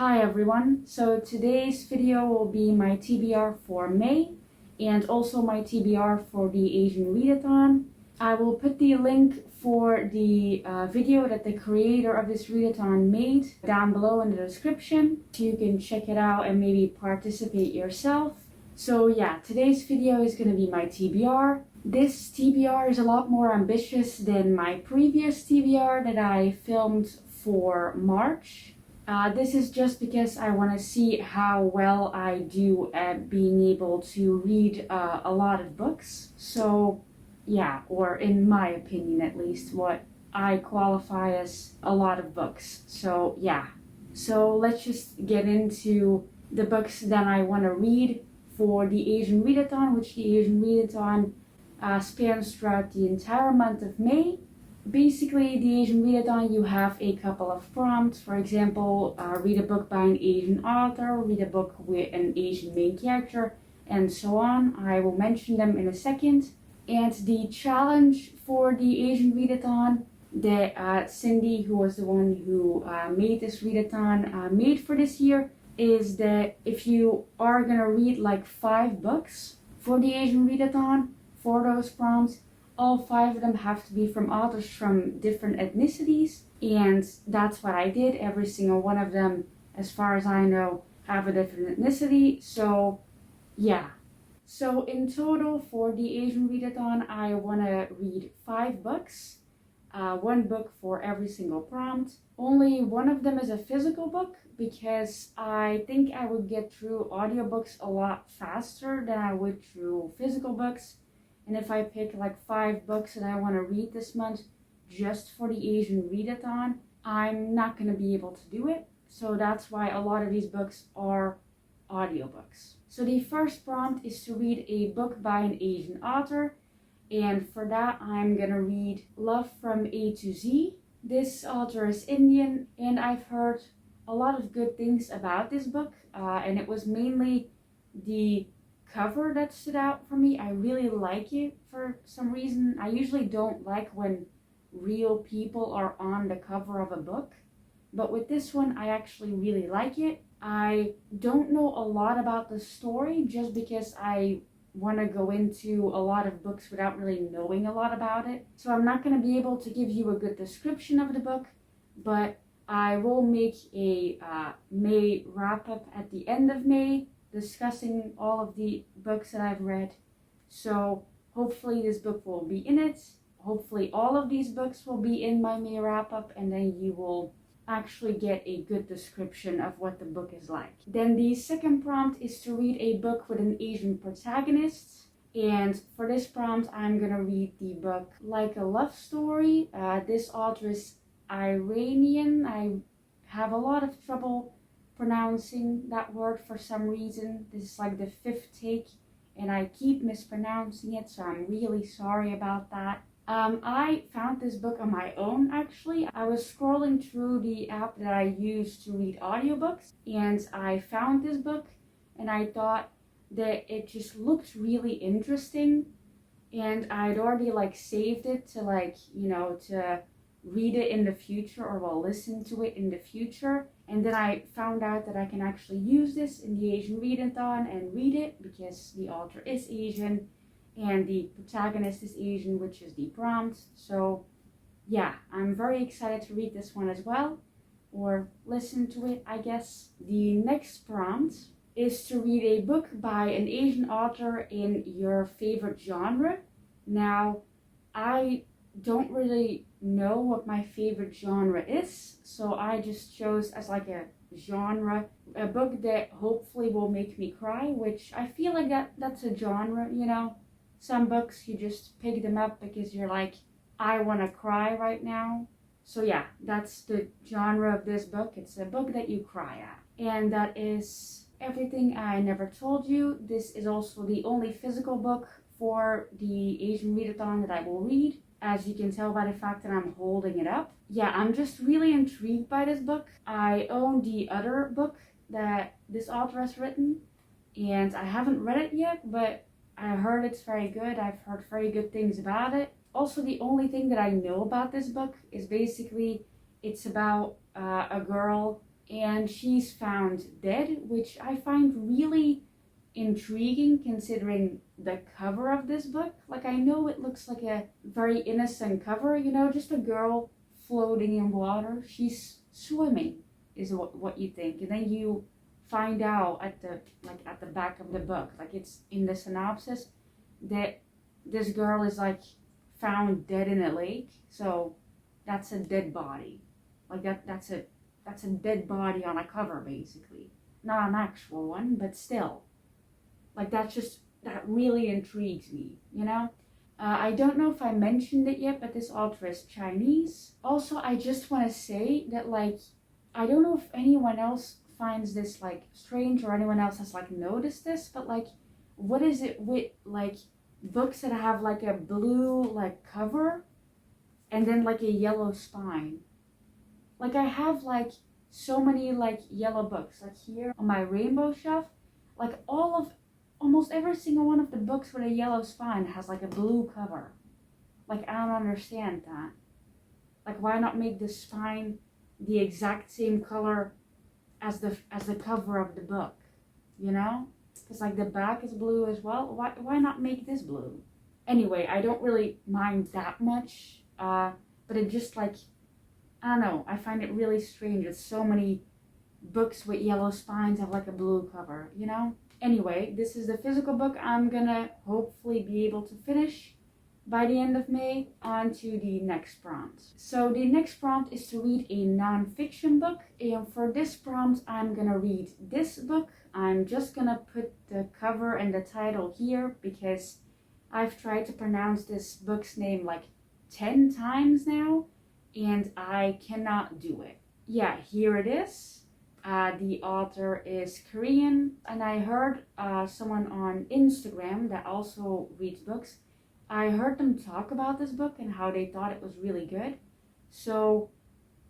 Hi everyone, so today's video will be my TBR for May and also my TBR for the Asian Readathon. I will put the link for the video that the creator of this readathon made down below in the description so you can check it out and maybe participate yourself. So yeah, today's video is going to be my TBR. This TBR is a lot more ambitious than my previous TBR that I filmed for March. This is just because I want to see how well I do at being able to read a lot of books. So yeah, or in my opinion at least, what I qualify as a lot of books. So yeah, so let's just get into the books that I want to read for the Asian Readathon, which the Asian Readathon spans throughout the entire month of May. Basically, the Asian Readathon, you have a couple of prompts. For example, read a book by an Asian author, read a book with an Asian main character, and so on. I will mention them in a second. And the challenge for the Asian Readathon that Cindy, who was the one who made this readathon, made for this year, is that if you are going to read like 5 books for the Asian Readathon, for those prompts, all 5 of them have to be from authors from different ethnicities, and that's what I did. Every single one of them, as far as I know, have a different ethnicity. So yeah. So in total for the Asian Readathon, I want to read 5 books, 1 book for every single prompt. Only one of them is a physical book because I think I would get through audiobooks a lot faster than I would through physical books. And if I pick like 5 books that I want to read this month just for the Asian Readathon, I'm not going to be able to do it. So that's why a lot of these books are audiobooks. So the first prompt is to read a book by an Asian author. And for that, I'm going to read Love from A to Z. This author is Indian, and I've heard a lot of good things about this book. And it was mainly the cover that stood out for me. I really like it for some reason. I usually don't like when real people are on the cover of a book, but with this one I actually really like it. I don't know a lot about the story just because I want to go into a lot of books without really knowing a lot about it. So I'm not going to be able to give you a good description of the book, but I will make a May wrap up at the end of May discussing all of the books that I've read. So hopefully this book will be in it. Hopefully all of these books will be in my May wrap up, and then you will actually get a good description of what the book is like. Then the second prompt is to read a book with an Asian protagonist. And for this prompt, I'm gonna read the book Like a Love Story. This author is Iranian. I have a lot of trouble pronouncing that word for some reason. This is like the 5th take and I keep mispronouncing it, so I'm really sorry about that. I found this book on my own actually. I was scrolling through the app that I use to read audiobooks and I found this book and I thought that it just looked really interesting, and I'd already like saved it to to read it in the future, or will listen to it in the future. And then I found out that I can actually use this in the Asian Readathon and read it because the author is Asian and the protagonist is Asian, which is the prompt. So yeah, I'm very excited to read this one as well, or listen to it, I guess. The next prompt is to read a book by an Asian author in your favorite genre. Now, I don't really know what my favorite genre is, so I just chose as like a genre a book that hopefully will make me cry, which I feel like that's a genre, you know. Some books you just pick them up because you're like, I want to cry right now. So yeah, that's the genre of this book. It's a book that you cry at. And that is Everything I Never Told You. This is also the only physical book for the Asian Readathon that I will read, as you can tell by the fact that I'm holding it up. Yeah, I'm just really intrigued by this book. I own the other book that this author has written, and I haven't read it yet, but I heard it's very good. I've heard very good things about it. Also, the only thing that I know about this book is basically it's about a girl and she's found dead, which I find really intriguing considering the cover of this book. Like, I know it looks like a very innocent cover, you know, just a girl floating in water. She's swimming is what you think, and then you find out at the back of the book, like it's in the synopsis, that this girl is like found dead in a lake. So that's a dead body. Like that's a dead body on a cover, basically. Not an actual one, but still. Like that really intrigues me, you know? I don't know if I mentioned it yet, but this author is Chinese. Also, I just want to say that, like, I don't know if anyone else finds this, like, strange, or anyone else has, like, noticed this, but, like, what is it with, like, books that have, like, a blue, like, cover and then, like, a yellow spine? Like, I have, like, so many, like, yellow books, like, here on my rainbow shelf. Like, almost every single one of the books with a yellow spine has, like, a blue cover. Like, I don't understand that. Like, why not make the spine the exact same color as the cover of the book, you know? Because, like, the back is blue as well. Why not make this blue? Anyway, I don't really mind that much, but it just, like, I don't know, I find it really strange that so many books with yellow spines have, like, a blue cover, you know? Anyway, this is the physical book I'm gonna hopefully be able to finish by the end of May. On to the next prompt. So the next prompt is to read a nonfiction book, and for this prompt I'm gonna read this book. I'm just gonna put the cover and the title here because I've tried to pronounce this book's name like 10 times now and I cannot do it. Yeah, here it is. The author is Korean, and I heard someone on Instagram that also reads books. I heard them talk about this book and how they thought it was really good. So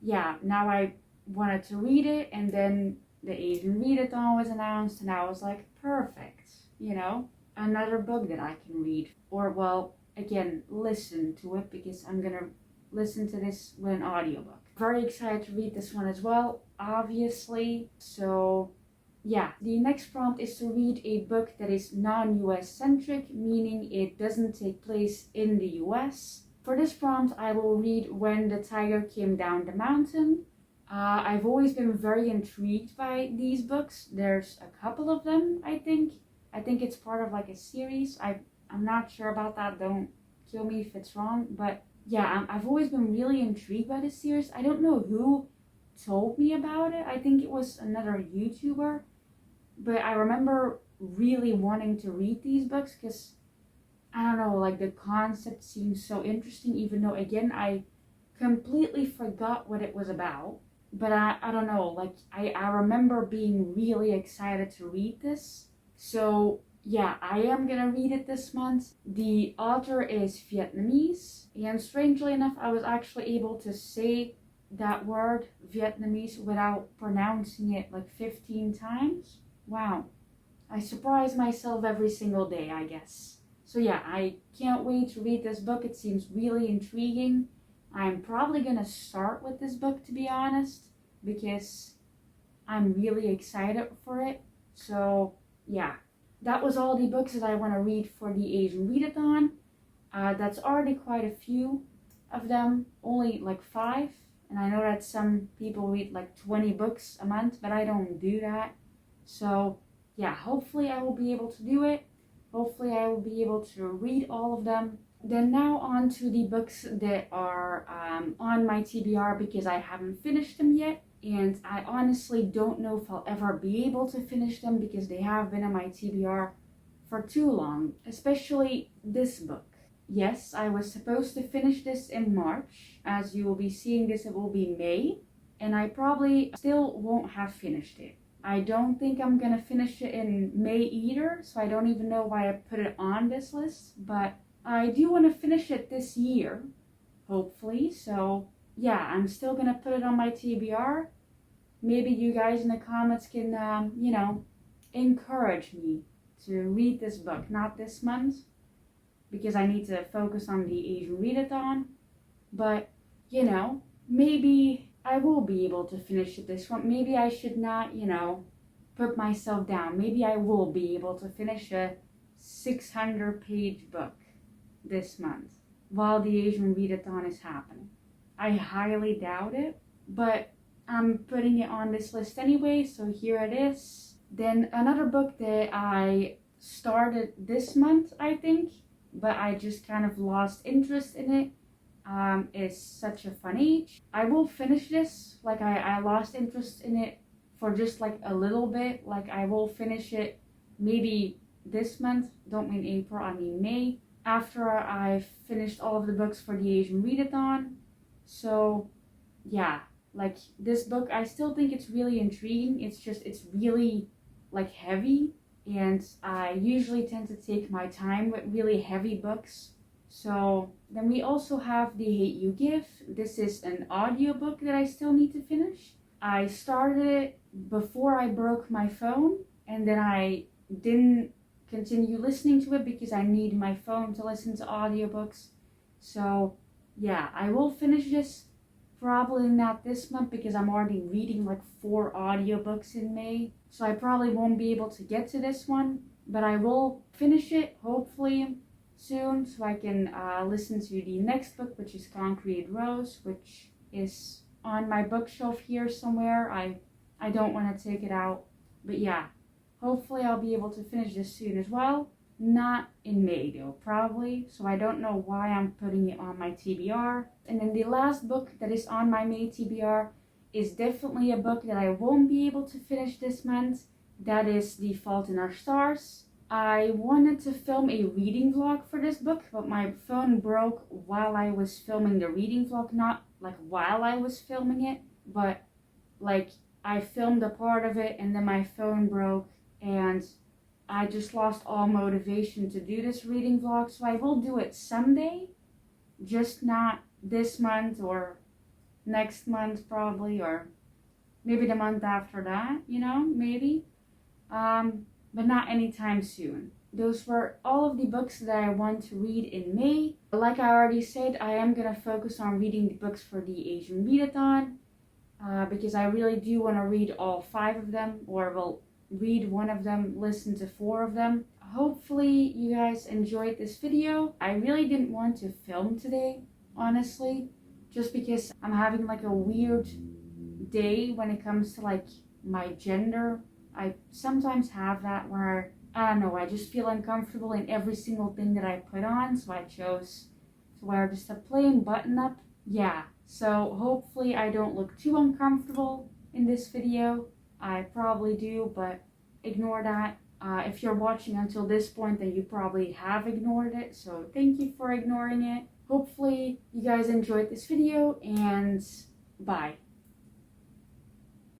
yeah, now I wanted to read it, and then the Asian Readathon was announced, and I was like, perfect, you know, another book that I can read. Or, well, again, listen to it, because I'm gonna listen to this with an audiobook. Very excited to read this one as well, obviously. So yeah, the next prompt is to read a book that is non-US centric, meaning it doesn't take place in the US. For this prompt, I will read When the Tiger Came Down the Mountain. I've always been very intrigued by these books. There's a couple of them, I think. I think it's part of like a series. I'm not sure about that. Don't kill me if it's wrong, but yeah, I've always been really intrigued by this series. I don't know who told me about it. I think it was another YouTuber, but I remember really wanting to read these books because, I don't know, like the concept seems so interesting, even though, again, I completely forgot what it was about. But I don't know, like I remember being really excited to read this. So yeah, I am gonna read it this month. The author is Vietnamese, and strangely enough, I was actually able to say that word Vietnamese without pronouncing it like 15 times. Wow, I surprise myself every single day, I guess. So yeah, I can't wait to read this book. It seems really intriguing. I'm probably gonna start with this book, to be honest, because I'm really excited for it. So yeah. That was all the books that I want to read for the Asian Readathon. That's already quite a few of them, only like 5. And I know that some people read like 20 books a month, but I don't do that. So yeah, hopefully I will be able to do it. Hopefully I will be able to read all of them. Then now on to the books that are on my TBR, because I haven't finished them yet. And I honestly don't know if I'll ever be able to finish them because they have been on my TBR for too long, especially this book. Yes, I was supposed to finish this in March. As you will be seeing this, it will be May, and I probably still won't have finished it. I don't think I'm gonna finish it in May either, so I don't even know why I put it on this list, but I do want to finish it this year, hopefully. So yeah, I'm still gonna put it on my TBR. Maybe you guys in the comments can, you know, encourage me to read this book. Not this month, because I need to focus on the Asian Readathon. But, you know, maybe I will be able to finish it this one. Maybe I should not, put myself down. Maybe I will be able to finish a 600-page book this month while the Asian Readathon is happening. I highly doubt it, but I'm putting it on this list anyway, so here it is. Then another book that I started this month, I think, but I just kind of lost interest in it, is Such a Fun Age. I will finish this. Like, I lost interest in it for just like a little bit. Like, I will finish it maybe this month. Don't mean April, I mean May, after I've finished all of the books for the Asian Readathon. So yeah, like, this book, I still think it's really intriguing. It's really like heavy, and I usually tend to take my time with really heavy books. So then we also have The Hate You Give. This is an audiobook that I still need to finish. I started it before I broke my phone, and then I didn't continue listening to it because I need my phone to listen to audiobooks. So yeah, I will finish this. Probably not this month because I'm already reading like 4 audiobooks in May. So I probably won't be able to get to this one, but I will finish it hopefully soon so I can listen to the next book, which is Concrete Rose, which is on my bookshelf here somewhere. I don't want to take it out, but yeah, hopefully I'll be able to finish this soon as well. Not in May though, probably, so I don't know why I'm putting it on my TBR. And then the last book that is on my May TBR is definitely a book that I won't be able to finish this month. That is The Fault in Our Stars. I wanted to film a reading vlog for this book, but my phone broke while I was filming the reading vlog. Not like while I was filming it, but like I filmed a part of it and then my phone broke, and I just lost all motivation to do this reading vlog. So I will do it someday, just not this month or next month probably, or maybe the month after that, maybe. But not anytime soon. Those were all of the books that I want to read in May. Like I already said, I am going to focus on reading the books for the Asian Readathon, because I really do want to read all 5 of them, or well, read one of them, listen to 4 of them. Hopefully you guys enjoyed this video. I really didn't want to film today, honestly, just because I'm having like a weird day when it comes to like my gender. I sometimes have that where, I don't know, I just feel uncomfortable in every single thing that I put on, so I chose to wear just a plain button up. Yeah, so hopefully I don't look too uncomfortable in this video. I probably do, but ignore that. If you're watching until this point, then you probably have ignored it, so thank you for ignoring it. Hopefully you guys enjoyed this video, and bye.